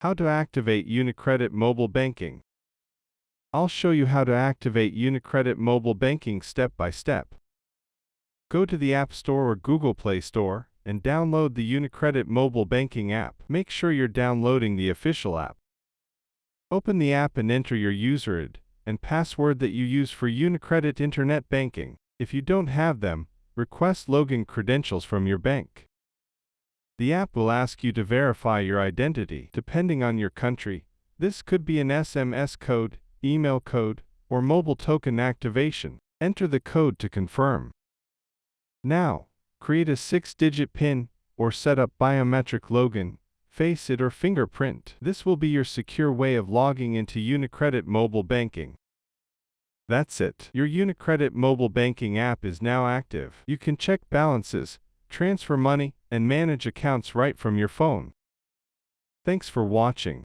How to activate UniCredit mobile banking. I'll show you how to activate UniCredit mobile banking step by step. Go to the App Store or Google Play Store and download the UniCredit mobile banking app. Make sure you're downloading the official app. Open the app and enter your user ID and password that you use for UniCredit internet banking. If you don't have them, request login credentials from your bank. The app will ask you to verify your identity. Depending on your country, this could be an SMS code, email code, or mobile token activation. Enter the code to confirm. Now, create a 6-digit PIN or set up biometric login, Face ID or fingerprint. This will be your secure way of logging into UniCredit mobile banking. That's it. Your UniCredit mobile banking app is now active. You can check balances, transfer money, and manage accounts right from your phone. Thanks for watching.